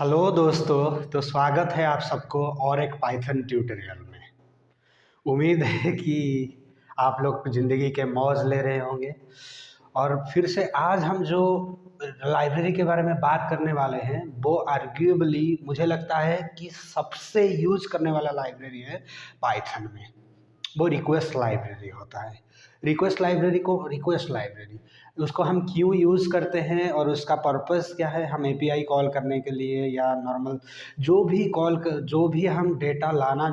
Hello दोस्तों। तो स्वागत है आप सबको और एक पाइथन ट्यूटोरियल में। उम्मीद है कि आप लोग ज़िंदगी के मौज ले रहे होंगे। और फिर से आज हम जो लाइब्रेरी के बारे में बात करने वाले हैं वो आर्ग्यूबली मुझे लगता है कि सबसे यूज करने वाला लाइब्रेरी है पाइथन में। वो रिक्वेस्ट लाइब्रेरी होता है। रिक्वेस्ट लाइब्रेरी उसको हम क्यों यूज़ करते हैं और उसका पर्पस क्या है। हम एपीआई कॉल करने के लिए या नॉर्मल जो भी हम डेटा लाना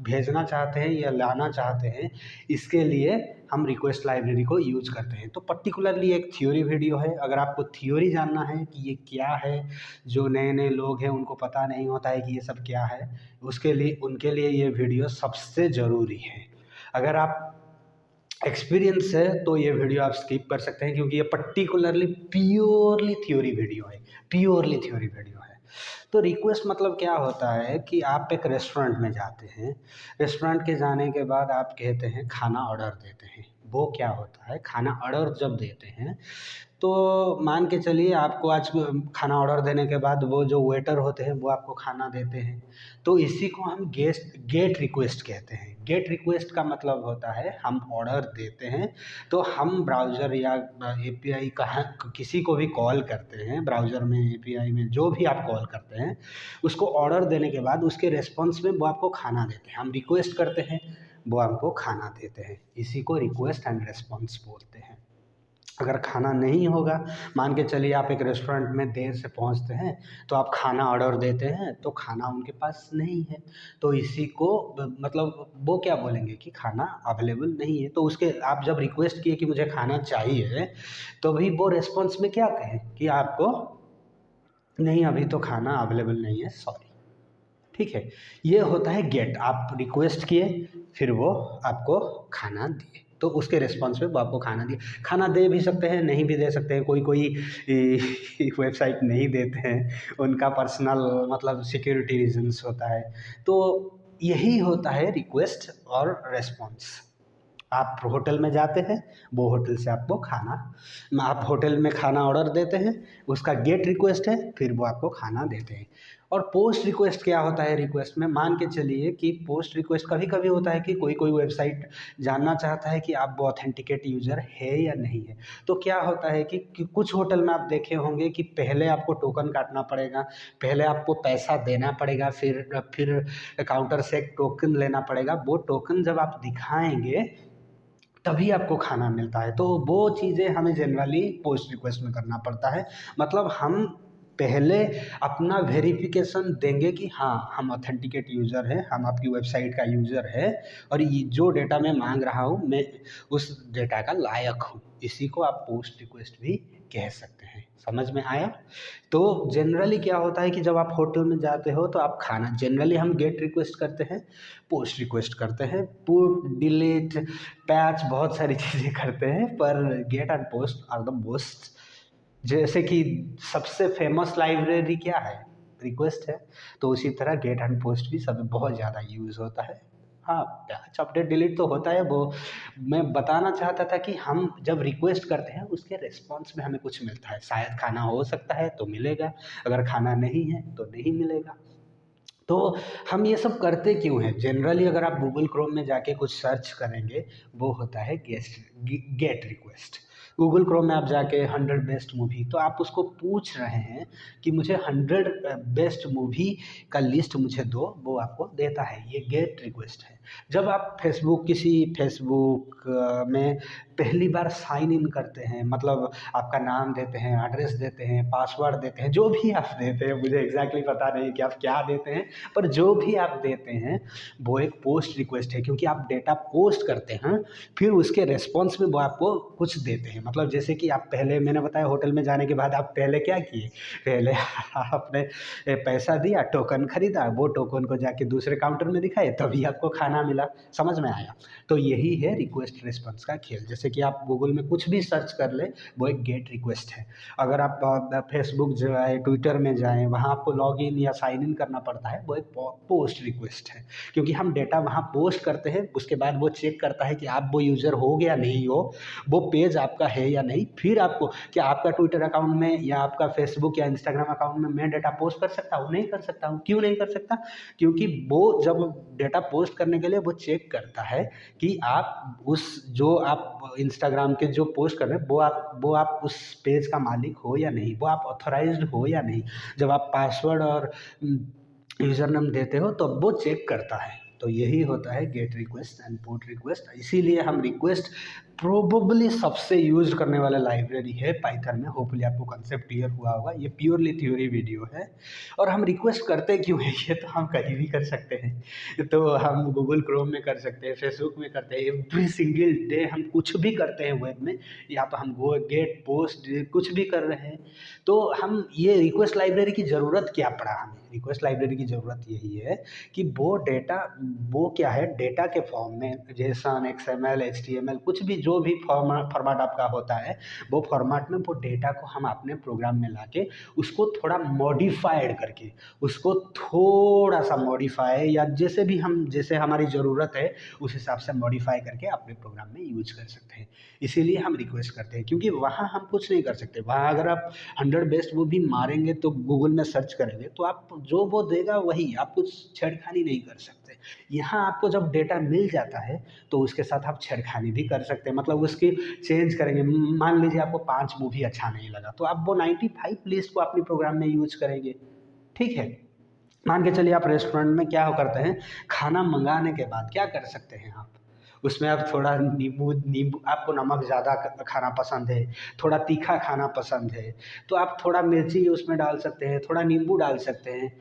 भेजना चाहते हैं या लाना चाहते हैं, इसके लिए हम रिक्वेस्ट लाइब्रेरी को यूज करते हैं। तो पर्टिकुलरली एक थ्योरी वीडियो है। अगर आपको थ्योरी जानना है कि ये क्या है, जो नए नए लोग हैं उनको पता नहीं होता है कि ये सब क्या है, उसके लिए उनके लिए ये वीडियो सबसे ज़रूरी है। अगर आप एक्सपीरियंस है तो ये वीडियो आप स्किप कर सकते हैं, क्योंकि ये पर्टिकुलरली प्योरली थ्योरी वीडियो है। तो रिक्वेस्ट मतलब क्या होता है कि आप एक रेस्टोरेंट में जाते हैं। रेस्टोरेंट के जाने के बाद आप कहते हैं खाना ऑर्डर देते हैं। वो क्या होता है, खाना ऑर्डर जब देते हैं तो मान के चलिए आपको आज खाना ऑर्डर देने के बाद वो जो वेटर होते हैं वो आपको खाना देते हैं। तो इसी को हम गेट रिक्वेस्ट कहते हैं। गेट रिक्वेस्ट का मतलब होता है हम ऑर्डर देते हैं तो हम ब्राउज़र या एपीआई कहाँ किसी को भी कॉल करते हैं, ब्राउज़र में एपीआई में जो भी आप कॉल करते हैं, उसको ऑर्डर देने के बाद उसके रिस्पॉन्स में वो आपको खाना देते हैं। हम रिक्वेस्ट करते हैं, वो हमको खाना देते हैं। इसी को रिक्वेस्ट एंड रिस्पॉन्स बोलते हैं। अगर खाना नहीं होगा, मान के चलिए आप एक रेस्टोरेंट में देर से पहुंचते हैं तो आप खाना ऑर्डर देते हैं तो खाना उनके पास नहीं है, तो इसी को मतलब वो क्या बोलेंगे कि खाना अवेलेबल नहीं है। तो उसके आप जब रिक्वेस्ट किए कि मुझे खाना चाहिए, तो भी वो रेस्पॉन्स में क्या कहें कि आपको नहीं, अभी तो खाना अवेलेबल नहीं है, सॉरी। ठीक है, ये होता है गेट। आप रिक्वेस्ट किए, फिर वो आपको खाना दिए, तो उसके रिस्पॉन्स में वो आपको खाना दिए। खाना दे भी सकते हैं, नहीं भी दे सकते हैं। कोई कोई वेबसाइट नहीं देते हैं, उनका पर्सनल मतलब सिक्योरिटी रीजंस होता है। तो यही होता है रिक्वेस्ट और रिस्पॉन्स। आप होटल में जाते हैं, वो होटल से आपको खाना आप होटल में खाना ऑर्डर देते हैं, उसका गेट रिक्वेस्ट है, फिर वो आपको खाना देते हैं। और पोस्ट रिक्वेस्ट क्या होता है रिक्वेस्ट में, मान के चलिए कि पोस्ट रिक्वेस्ट कभी कभी होता है कि कोई कोई वेबसाइट जानना चाहता है कि आप वो ऑथेंटिकेट यूज़र है या नहीं है। तो क्या होता है कि कुछ होटल में आप देखे होंगे कि पहले आपको टोकन काटना पड़ेगा, पहले आपको पैसा देना पड़ेगा, फिर काउंटर से एक टोकन लेना पड़ेगा। वो टोकन जब आप दिखाएंगे तभी आपको खाना मिलता है। तो वो चीज़ें हमें जनरली पोस्ट रिक्वेस्ट में करना पड़ता है। मतलब हम पहले अपना वेरिफिकेशन देंगे कि हाँ, हम ऑथेंटिकेट यूज़र हैं, हम आपकी वेबसाइट का यूज़र है, और ये जो डेटा मैं मांग रहा हूँ मैं उस डेटा का लायक हूँ। इसी को आप पोस्ट रिक्वेस्ट भी कह सकते हैं। समझ में आया? तो जनरली क्या होता है कि जब आप होटल में जाते हो तो आप खाना जनरली हम गेट रिक्वेस्ट करते हैं, पोस्ट रिक्वेस्ट करते हैं, पुट डिलीट पैच बहुत सारी चीज़ें करते हैं, पर get and post are the most. जैसे कि सबसे फेमस लाइब्रेरी क्या है, रिक्वेस्ट है, तो उसी तरह गेट एंड पोस्ट भी सब बहुत ज़्यादा यूज़ होता है। हाँ, पैच अपडेट डिलीट तो होता है, वो मैं बताना चाहता था कि हम जब रिक्वेस्ट करते हैं उसके रिस्पॉन्स में हमें कुछ मिलता है। शायद खाना हो सकता है तो मिलेगा, अगर खाना नहीं है तो नहीं मिलेगा। तो हम ये सब करते क्यों हैं? जनरली अगर आप गूगल क्रोम में जाके कुछ सर्च करेंगे, वो होता है गेट रिक्वेस्ट। गूगल क्रोम में आप जाके 100 बेस्ट मूवी, तो आप उसको पूछ रहे हैं कि मुझे 100 बेस्ट मूवी का लिस्ट मुझे दो, वो आपको देता है। ये गेट रिक्वेस्ट है। जब आप फेसबुक में पहली बार साइन इन करते हैं, मतलब आपका नाम देते हैं, एड्रेस देते हैं, पासवर्ड देते हैं, जो भी आप देते हैं, मुझे एग्जैक्टली पता नहीं कि आप क्या देते हैं, पर जो भी आप देते हैं वो एक पोस्ट रिक्वेस्ट है, क्योंकि आप डेटा पोस्ट करते हैं, फिर उसके रेस्पॉन्स में वो आपको कुछ देते हैं। मतलब जैसे कि आप पहले, मैंने बताया होटल में जाने के बाद आप पहले क्या किए, पहले आपने पैसा दिया, टोकन खरीदा, वो टोकन को जाके दूसरे काउंटर में दिखाए, तभी आपको खाना मिला। समझ में आया? तो यही है रिक्वेस्ट रिस्पॉन्स का खेल। जैसे कि आप गूगल में कुछ भी सर्च कर ले, वो एक गेट रिक्वेस्ट है। अगर आप फेसबुक जाए, ट्विटर में जाएं, वहाँ आपको लॉगिन या साइन इन करना पड़ता है, वो एक पोस्ट रिक्वेस्ट है, क्योंकि हम डेटा वहाँ पोस्ट करते हैं, उसके बाद वो चेक करता है कि आप वो यूज़र हो या नहीं हो। वो पेज आपका है या नहीं, फिर आपको क्या आपका ट्विटर अकाउंट में या आपका फेसबुक या इंस्टाग्राम अकाउंट में मैं डेटा पोस्ट कर सकता हूँ? नहीं कर सकता हूँ। क्यों नहीं कर सकता? क्योंकि वो जब डेटा पोस्ट करने के लिए वो चेक करता है कि आप उस जो आप इंस्टाग्राम के जो पोस्ट कर रहे हैं वो आप उस पेज का मालिक हो या नहीं, वो आप ऑथराइज्ड हो या नहीं। जब आप पासवर्ड और यूज़र नेम देते हो तो वो चेक करता है। तो यही होता है gate request and put request. इसीलिए हम रिक्वेस्ट प्रोबेबली सबसे यूज करने वाला लाइब्रेरी है पाइथन में। होपफुली आपको कंसेप्ट क्लियर हुआ होगा। ये प्योरली थ्योरी वीडियो है। और हम रिक्वेस्ट करते क्यों हैं, ये तो हम कहीं भी कर सकते हैं। तो हम गूगल क्रोम में कर सकते हैं, फेसबुक में करते हैं, एवरी सिंगल डे हम कुछ भी करते हैं वेब में, या तो हम गो गेट पोस्ट कुछ भी कर रहे हैं। तो हम ये रिक्वेस्ट लाइब्रेरी की ज़रूरत क्या पड़ा हमें? रिक्वेस्ट लाइब्रेरी की ज़रूरत यही है कि वो डेटा, वो क्या है, डेटा के फॉर्म में जेसन, एक्सएमएल, एचटीएमएल, कुछ भी जो भी फॉर्मेट आपका होता है, वो फॉर्मेट में वो डेटा को हम अपने प्रोग्राम में लाके उसको थोड़ा मॉडिफाइड करके, उसको थोड़ा सा मॉडिफाई या जैसे हमारी ज़रूरत है उस हिसाब से मॉडिफाई करके अपने प्रोग्राम में यूज कर सकते हैं। इसीलिए हम रिक्वेस्ट करते हैं, क्योंकि वहाँ हम कुछ नहीं कर सकते। वहाँ अगर आप 100 बेस्ट वो भी मारेंगे तो गूगल में सर्च करेंगे तो आप जो वो देगा वही, आप कुछ छेड़खानी नहीं कर सकते। यहाँ आपको जब डेटा मिल जाता है तो उसके साथ आप छेड़खानी भी कर सकते हैं, मतलब उसकी चेंज करेंगे। मान लीजिए आपको 5 मूवी अच्छा नहीं लगा तो आप वो 95 लिस्ट को अपने प्रोग्राम में यूज करेंगे। ठीक है। मान के चलिए आप रेस्टोरेंट में क्या करते हैं, खाना मंगाने के बाद क्या कर सकते हैं आप, उसमें आप थोड़ा नींबू आपको नमक ज़्यादा खाना पसंद है, थोड़ा तीखा खाना पसंद है, तो आप थोड़ा मिर्ची उसमें डाल सकते हैं, थोड़ा नींबू डाल सकते हैं।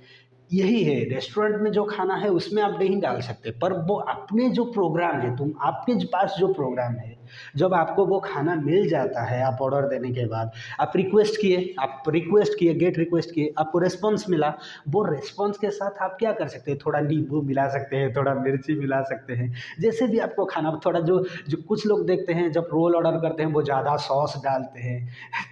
यही है, रेस्टोरेंट में जो खाना है उसमें आप नहीं डाल सकते, पर वो अपने जो प्रोग्राम है, आपके पास जो प्रोग्राम है, जब आपको वो खाना मिल जाता है, आप ऑर्डर देने के बाद आप रिक्वेस्ट किए, गेट रिक्वेस्ट किए, आपको रिस्पॉन्स मिला। वो रिस्पॉन्स के साथ आप क्या कर सकते हैं, थोड़ा नींबू मिला सकते हैं, थोड़ा मिर्ची मिला सकते हैं, जैसे भी आपको खाना थोड़ा जो जो कुछ लोग देखते हैं जब रोल ऑर्डर करते हैं वो ज़्यादा सॉस डालते हैं,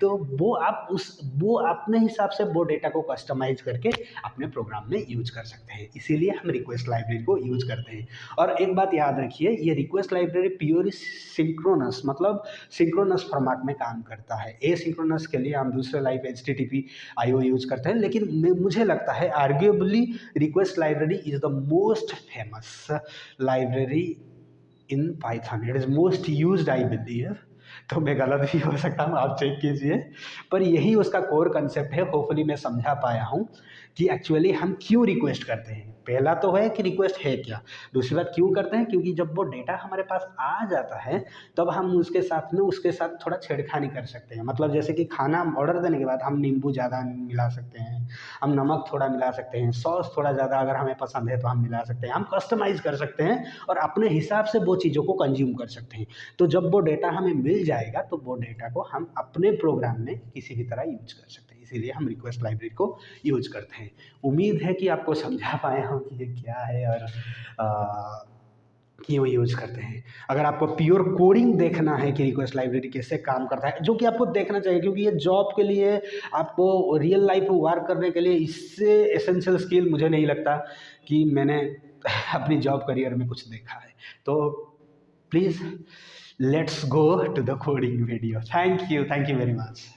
तो वो अपने हिसाब से वो डेटा को कस्टमाइज करके अपने प्रोग्राम में यूज कर सकते हैं। इसीलिए हम रिक्वेस्ट लाइब्रेरी को यूज करते हैं। और एक बात याद रखिए, ये रिक्वेस्ट लाइब्रेरी प्योरली सिंक्रोनस, मतलब सिंक्रोनस फॉर्मेट में काम करता है। एसिंक्रोनस के लिए हम दूसरे लाइव HTTP IO यूज करते हैं, लेकिन मुझे लगता है arguably request library is the most famous library in Python. It is most used I believe. तो मैं गलत भी हो सकता हूँ, आप चेक कीजिए, पर यही उसका कोर कंसेप्ट है। होपफुली मैं समझा पाया हूँ कि एक्चुअली हम क्यों रिक्वेस्ट करते हैं। पहला तो है कि रिक्वेस्ट है क्या, दूसरी बात क्यों करते हैं, क्योंकि जब वो डेटा हमारे पास आ जाता है तब हम उसके साथ थोड़ा छेड़खानी कर सकते हैं। मतलब जैसे कि खाना ऑर्डर देने के बाद हम नींबू ज़्यादा मिला सकते हैं, हम नमक थोड़ा मिला सकते हैं, सॉस थोड़ा ज़्यादा अगर हमें पसंद है तो हम मिला सकते हैं, हम कस्टमाइज़ कर सकते हैं और अपने हिसाब से वो चीज़ों को कंज्यूम कर सकते हैं। तो जब वो डेटा हमें मिल जाएगा तो वो डेटा को हम अपने प्रोग्राम में किसी भी तरह यूज कर सकते हैं। इसीलिए हम रिक्वेस्ट लाइब्रेरी को यूज करते हैं। उम्मीद है कि आपको समझा पाया हूँ कि ये क्या है और क्यों यूज करते हैं। अगर आपको प्योर कोडिंग देखना है कि रिक्वेस्ट लाइब्रेरी कैसे काम करता है, जो कि आपको देखना चाहिए, क्योंकि ये जॉब के लिए, आपको रियल लाइफ में वर्क करने के लिए इससे एसेंशियल स्किल मुझे नहीं लगता कि मैंने अपनी जॉब करियर में कुछ देखा है। तो please let's go to the coding video. Thank you very much.